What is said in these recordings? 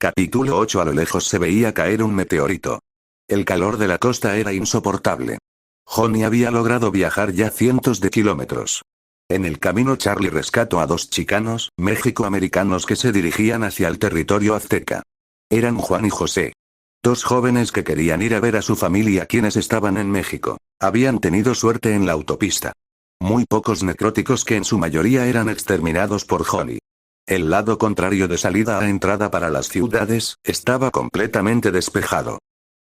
Capítulo 8. A lo lejos se veía caer un meteorito. El calor de la costa era insoportable. Johnny había logrado viajar ya cientos de kilómetros. En el camino Charlie rescató a dos chicanos, mexicoamericanos que se dirigían hacia el territorio azteca. Eran Juan y José. Dos jóvenes que querían ir a ver a su familia quienes estaban en México. Habían tenido suerte en la autopista. Muy pocos necróticos que en su mayoría eran exterminados por Johnny. El lado contrario de salida a entrada para las ciudades, estaba completamente despejado.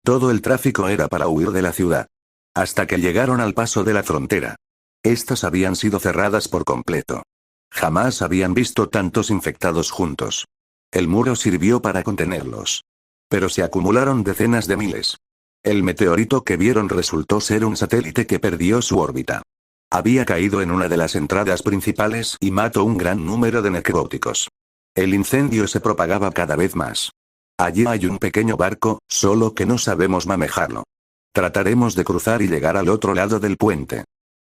Todo el tráfico era para huir de la ciudad. Hasta que llegaron al paso de la frontera. Estas habían sido cerradas por completo. Jamás habían visto tantos infectados juntos. El muro sirvió para contenerlos. Pero se acumularon decenas de miles. El meteorito que vieron resultó ser un satélite que perdió su órbita. Había caído en una de las entradas principales y mató un gran número de necróticos. El incendio se propagaba cada vez más. Allí hay un pequeño barco, solo que no sabemos manejarlo. Trataremos de cruzar y llegar al otro lado del puente.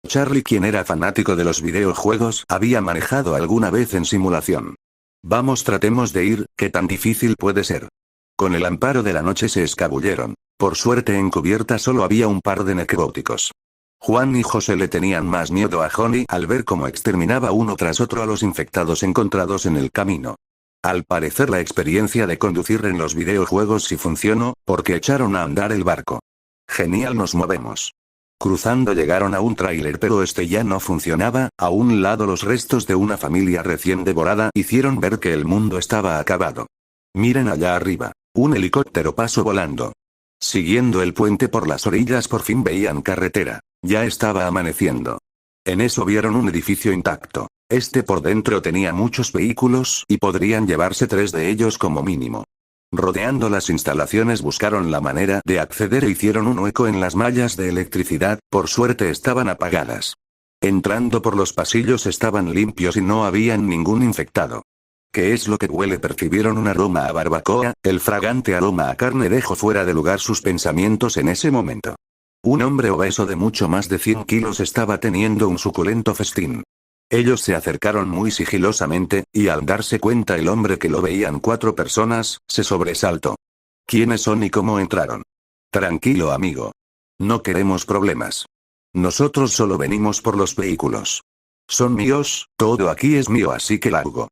Charlie, quien era fanático de los videojuegos, había manejado alguna vez en simulación. Vamos, tratemos de ir, ¿qué tan difícil puede ser? Con el amparo de la noche se escabulleron. Por suerte en cubierta solo había un par de necróticos. Juan y José le tenían más miedo a Johnny al ver cómo exterminaba uno tras otro a los infectados encontrados en el camino. Al parecer la experiencia de conducir en los videojuegos sí funcionó, porque echaron a andar el barco. Genial, nos movemos. Cruzando llegaron a un tráiler, pero este ya no funcionaba. A un lado los restos de una familia recién devorada hicieron ver que el mundo estaba acabado. Miren allá arriba. Un helicóptero pasó volando. Siguiendo el puente por las orillas por fin veían carretera. Ya estaba amaneciendo. En eso vieron un edificio intacto. Este por dentro tenía muchos vehículos y podrían llevarse 3 de ellos como mínimo. Rodeando las instalaciones buscaron la manera de acceder e hicieron un hueco en las mallas de electricidad, por suerte estaban apagadas. Entrando por los pasillos estaban limpios y no habían ningún infectado. ¿Qué es lo que huele? Percibieron un aroma a barbacoa, el fragante aroma a carne dejó fuera de lugar sus pensamientos en ese momento. Un hombre obeso de mucho más de 100 kilos estaba teniendo un suculento festín. Ellos se acercaron muy sigilosamente, y al darse cuenta el hombre que lo veían 4 personas, se sobresaltó. ¿Quiénes son y cómo entraron? Tranquilo, amigo. No queremos problemas. Nosotros solo venimos por los vehículos. Son míos, todo aquí es mío, así que largo.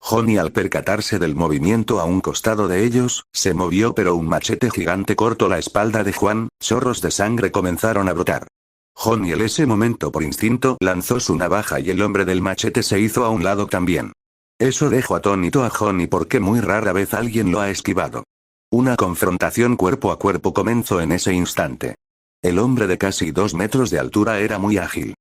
Johnny, al percatarse del movimiento a un costado de ellos, se movió, pero un machete gigante cortó la espalda de Juan, chorros de sangre comenzaron a brotar. Johnny en ese momento por instinto lanzó su navaja y el hombre del machete se hizo a un lado también. Eso dejó atónito a Johnny porque muy rara vez alguien lo ha esquivado. Una confrontación cuerpo a cuerpo comenzó en ese instante. El hombre de casi 2 metros de altura era muy ágil.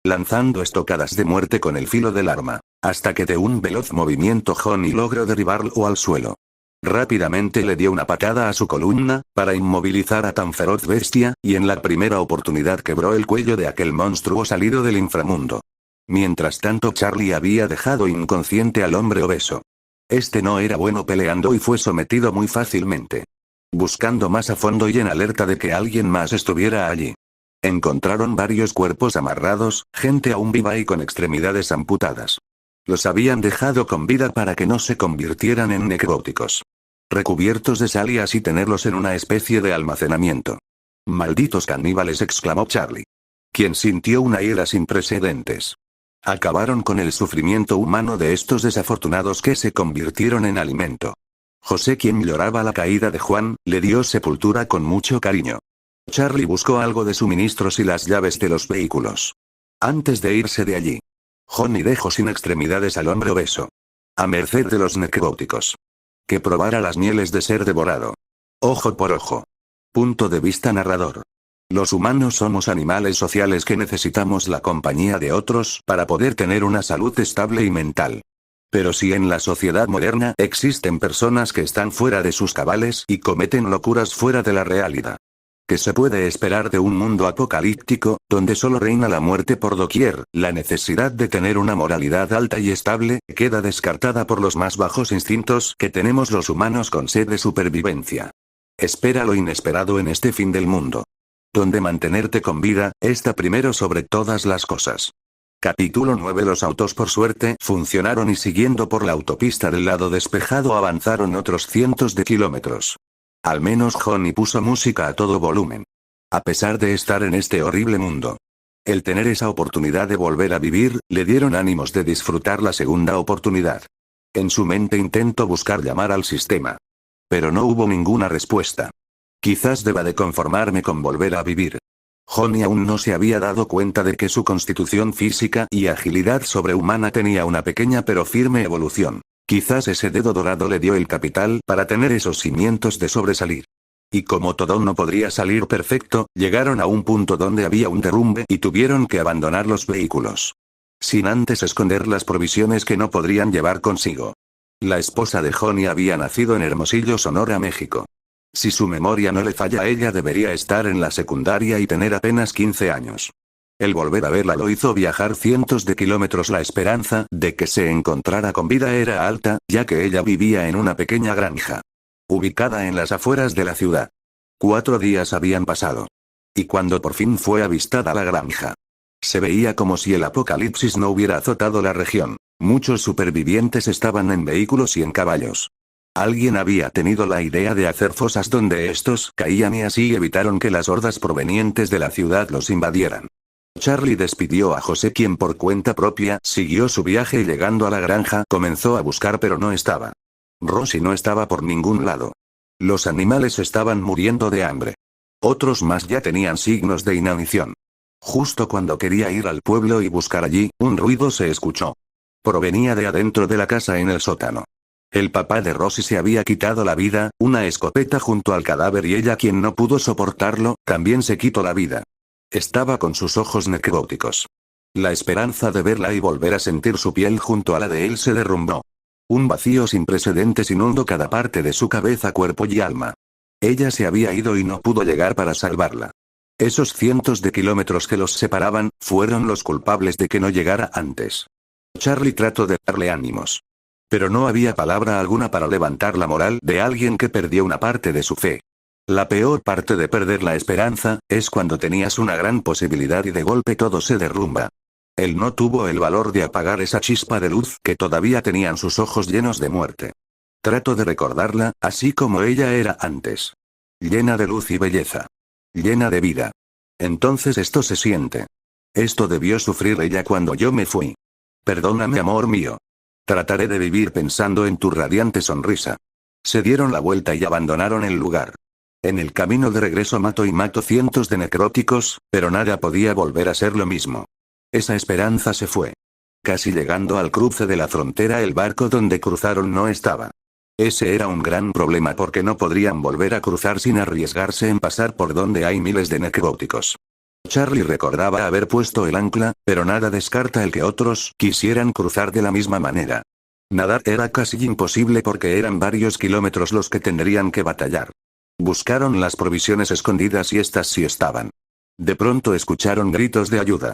Lanzando estocadas de muerte con el filo del arma, hasta que de un veloz movimiento Johnny logró derribarlo al suelo. Rápidamente le dio una patada a su columna, para inmovilizar a tan feroz bestia, y en la primera oportunidad quebró el cuello de aquel monstruo salido del inframundo. Mientras tanto Charlie había dejado inconsciente al hombre obeso. Este no era bueno peleando y fue sometido muy fácilmente. Buscando más a fondo y en alerta de que alguien más estuviera allí. Encontraron varios cuerpos amarrados, gente aún viva y con extremidades amputadas. Los habían dejado con vida para que no se convirtieran en necróticos. Recubiertos de sal y así tenerlos en una especie de almacenamiento. Malditos caníbales, exclamó Charlie. Quien sintió una ira sin precedentes. Acabaron con el sufrimiento humano de estos desafortunados que se convirtieron en alimento. José, quien lloraba la caída de Juan, le dio sepultura con mucho cariño. Charlie buscó algo de suministros y las llaves de los vehículos. Antes de irse de allí, Johnny dejó sin extremidades al hombre obeso. A merced de los necróticos. Que probara las mieles de ser devorado. Ojo por ojo. Punto de vista narrador. Los humanos somos animales sociales que necesitamos la compañía de otros para poder tener una salud estable y mental. Pero si en la sociedad moderna existen personas que están fuera de sus cabales y cometen locuras fuera de la realidad. ¿Qué se puede esperar de un mundo apocalíptico, donde solo reina la muerte por doquier? La necesidad de tener una moralidad alta y estable, queda descartada por los más bajos instintos que tenemos los humanos con sed de supervivencia. Espera lo inesperado en este fin del mundo. Donde mantenerte con vida, está primero sobre todas las cosas. Capítulo 9. Los autos por suerte funcionaron y siguiendo por la autopista del lado despejado avanzaron otros cientos de kilómetros. Al menos Johnny puso música a todo volumen. A pesar de estar en este horrible mundo, el tener esa oportunidad de volver a vivir, le dieron ánimos de disfrutar la segunda oportunidad. En su mente intentó buscar llamar al sistema. Pero no hubo ninguna respuesta. Quizás deba de conformarme con volver a vivir. Johnny aún no se había dado cuenta de que su constitución física y agilidad sobrehumana tenía una pequeña pero firme evolución. Quizás ese dedo dorado le dio el capital para tener esos cimientos de sobresalir. Y como todo no podría salir perfecto, llegaron a un punto donde había un derrumbe y tuvieron que abandonar los vehículos. Sin antes esconder las provisiones que no podrían llevar consigo. La esposa de Johnny había nacido en Hermosillo, Sonora, México. Si su memoria no le falla, ella debería estar en la secundaria y tener apenas 15 años. El volver a verla lo hizo viajar cientos de kilómetros. La esperanza de que se encontrara con vida era alta, ya que ella vivía en una pequeña granja, ubicada en las afueras de la ciudad. 4 días habían pasado. Y cuando por fin fue avistada la granja, se veía como si el apocalipsis no hubiera azotado la región. Muchos supervivientes estaban en vehículos y en caballos. Alguien había tenido la idea de hacer fosas donde estos caían y así evitaron que las hordas provenientes de la ciudad los invadieran. Charlie despidió a José, quien por cuenta propia siguió su viaje y llegando a la granja comenzó a buscar, pero no estaba. Rosie no estaba por ningún lado. Los animales estaban muriendo de hambre. Otros más ya tenían signos de inanición. Justo cuando quería ir al pueblo y buscar allí, un ruido se escuchó. Provenía de adentro de la casa en el sótano. El papá de Rosie se había quitado la vida, una escopeta junto al cadáver, y ella, quien no pudo soportarlo, también se quitó la vida. Estaba con sus ojos necróticos. La esperanza de verla y volver a sentir su piel junto a la de él se derrumbó. Un vacío sin precedentes inundó cada parte de su cabeza, cuerpo y alma. Ella se había ido y no pudo llegar para salvarla. Esos cientos de kilómetros que los separaban, fueron los culpables de que no llegara antes. Charlie trató de darle ánimos. Pero no había palabra alguna para levantar la moral de alguien que perdió una parte de su fe. La peor parte de perder la esperanza, es cuando tenías una gran posibilidad y de golpe todo se derrumba. Él no tuvo el valor de apagar esa chispa de luz que todavía tenían sus ojos llenos de muerte. Trato de recordarla, así como ella era antes. Llena de luz y belleza. Llena de vida. Entonces esto se siente. Esto debió sufrir ella cuando yo me fui. Perdóname, amor mío. Trataré de vivir pensando en tu radiante sonrisa. Se dieron la vuelta y abandonaron el lugar. En el camino de regreso mató cientos de necróticos, pero nada podía volver a ser lo mismo. Esa esperanza se fue. Casi llegando al cruce de la frontera, el barco donde cruzaron no estaba. Ese era un gran problema porque no podrían volver a cruzar sin arriesgarse en pasar por donde hay miles de necróticos. Charlie recordaba haber puesto el ancla, pero nada descarta el que otros quisieran cruzar de la misma manera. Nadar era casi imposible porque eran varios kilómetros los que tendrían que batallar. Buscaron las provisiones escondidas y estas sí estaban. De pronto escucharon gritos de ayuda.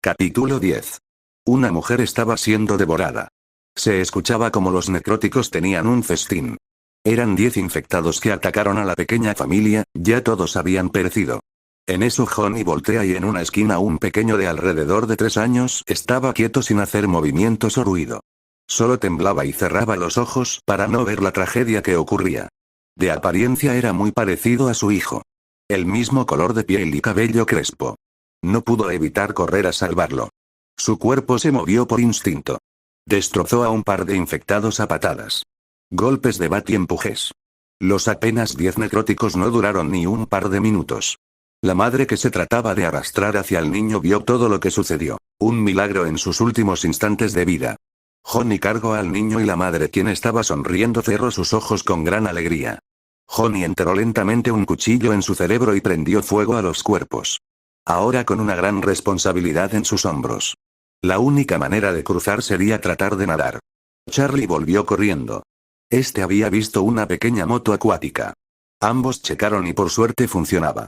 Capítulo 10. Una mujer estaba siendo devorada. Se escuchaba como los necróticos tenían un festín. Eran 10 infectados que atacaron a la pequeña familia, ya todos habían perecido. En eso Johnny voltea y en una esquina un pequeño de alrededor de 3 años estaba quieto sin hacer movimientos o ruido. Solo temblaba y cerraba los ojos para no ver la tragedia que ocurría. De apariencia era muy parecido a su hijo. El mismo color de piel y cabello crespo. No pudo evitar correr a salvarlo. Su cuerpo se movió por instinto. Destrozó a un par de infectados a patadas. Golpes de bat y empujes. Los apenas 10 necróticos no duraron ni un par de minutos. La madre que se trataba de arrastrar hacia el niño vio todo lo que sucedió. Un milagro en sus últimos instantes de vida. Johnny cargó al niño y la madre, quien estaba sonriendo, cerró sus ojos con gran alegría. Johnny enterró lentamente un cuchillo en su cerebro y prendió fuego a los cuerpos. Ahora con una gran responsabilidad en sus hombros. La única manera de cruzar sería tratar de nadar. Charlie volvió corriendo. Este había visto una pequeña moto acuática. Ambos checaron y por suerte funcionaba.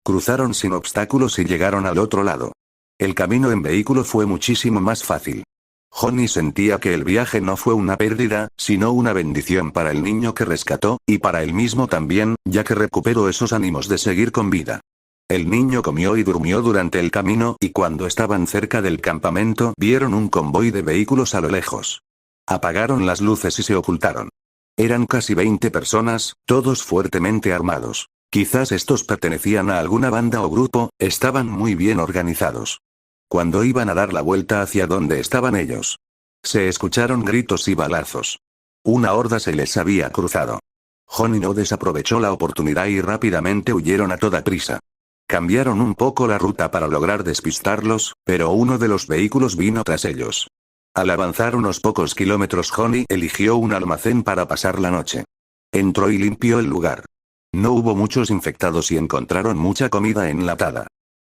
Cruzaron sin obstáculos y llegaron al otro lado. El camino en vehículo fue muchísimo más fácil. Johnny sentía que el viaje no fue una pérdida, sino una bendición para el niño que rescató, y para él mismo también, ya que recuperó esos ánimos de seguir con vida. El niño comió y durmió durante el camino y cuando estaban cerca del campamento vieron un convoy de vehículos a lo lejos. Apagaron las luces y se ocultaron. Eran casi 20 personas, todos fuertemente armados. Quizás estos pertenecían a alguna banda o grupo, estaban muy bien organizados. Cuando iban a dar la vuelta hacia donde estaban ellos, se escucharon gritos y balazos. Una horda se les había cruzado. Johnny no desaprovechó la oportunidad y rápidamente huyeron a toda prisa. Cambiaron un poco la ruta para lograr despistarlos, pero uno de los vehículos vino tras ellos. Al avanzar unos pocos kilómetros, Johnny eligió un almacén para pasar la noche. Entró y limpió el lugar. No hubo muchos infectados y encontraron mucha comida enlatada.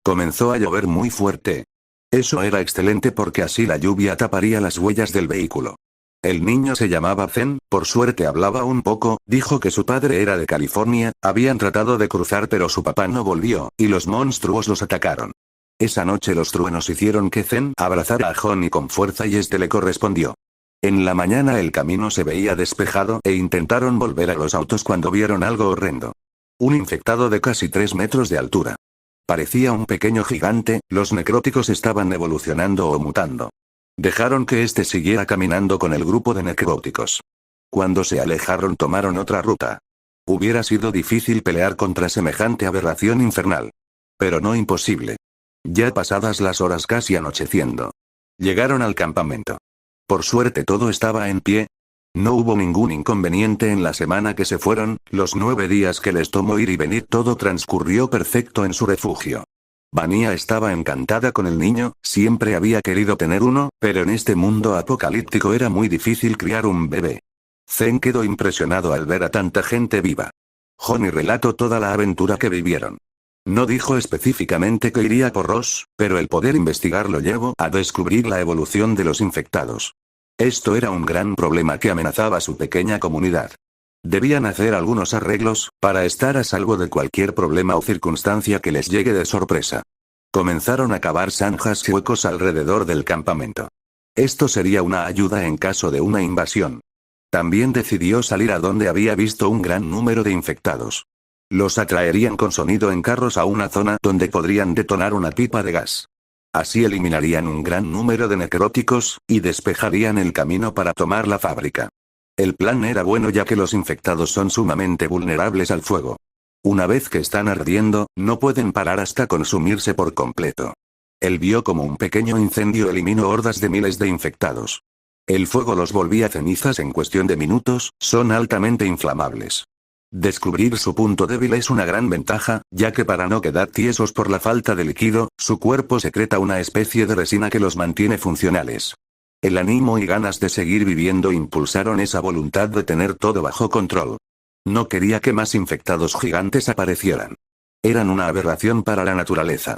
Comenzó a llover muy fuerte. Eso era excelente porque así la lluvia taparía las huellas del vehículo. El niño se llamaba Zen, por suerte hablaba un poco, dijo que su padre era de California, habían tratado de cruzar pero su papá no volvió, y los monstruos los atacaron. Esa noche los truenos hicieron que Zen abrazara a Johnny con fuerza y este le correspondió. En la mañana el camino se veía despejado e intentaron volver a los autos cuando vieron algo horrendo. Un infectado de casi 3 metros de altura. Parecía un pequeño gigante, los necróticos estaban evolucionando o mutando. Dejaron que este siguiera caminando con el grupo de necróticos. Cuando se alejaron tomaron otra ruta. Hubiera sido difícil pelear contra semejante aberración infernal. Pero no imposible. Ya pasadas las horas casi anocheciendo. Llegaron al campamento. Por suerte todo estaba en pie. No hubo ningún inconveniente en la semana que se fueron, los 9 días que les tomó ir y venir todo transcurrió perfecto en su refugio. Vania estaba encantada con el niño, siempre había querido tener uno, pero en este mundo apocalíptico era muy difícil criar un bebé. Zen quedó impresionado al ver a tanta gente viva. Johnny relató toda la aventura que vivieron. No dijo específicamente que iría por Ross, pero el poder investigar lo llevó a descubrir la evolución de los infectados. Esto era un gran problema que amenazaba su pequeña comunidad. Debían hacer algunos arreglos, para estar a salvo de cualquier problema o circunstancia que les llegue de sorpresa. Comenzaron a cavar zanjas y huecos alrededor del campamento. Esto sería una ayuda en caso de una invasión. También decidió salir a donde había visto un gran número de infectados. Los atraerían con sonido en carros a una zona donde podrían detonar una pipa de gas. Así eliminarían un gran número de necróticos, y despejarían el camino para tomar la fábrica. El plan era bueno ya que los infectados son sumamente vulnerables al fuego. Una vez que están ardiendo, no pueden parar hasta consumirse por completo. Él vio como un pequeño incendio eliminó hordas de miles de infectados. El fuego los volvía cenizas en cuestión de minutos, son altamente inflamables. Descubrir su punto débil es una gran ventaja, ya que para no quedar tiesos por la falta de líquido, su cuerpo secreta una especie de resina que los mantiene funcionales. El ánimo y ganas de seguir viviendo impulsaron esa voluntad de tener todo bajo control. No quería que más infectados gigantes aparecieran. Eran una aberración para la naturaleza.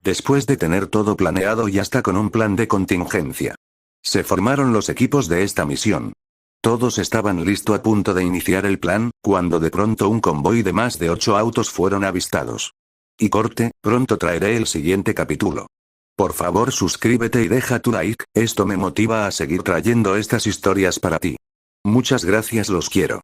Después de tener todo planeado y hasta con un plan de contingencia, se formaron los equipos de esta misión. Todos estaban listos a punto de iniciar el plan, cuando de pronto un convoy de más de 8 autos fueron avistados. Y corte, pronto traeré el siguiente capítulo. Por favor suscríbete y deja tu like, esto me motiva a seguir trayendo estas historias para ti. Muchas gracias, los quiero.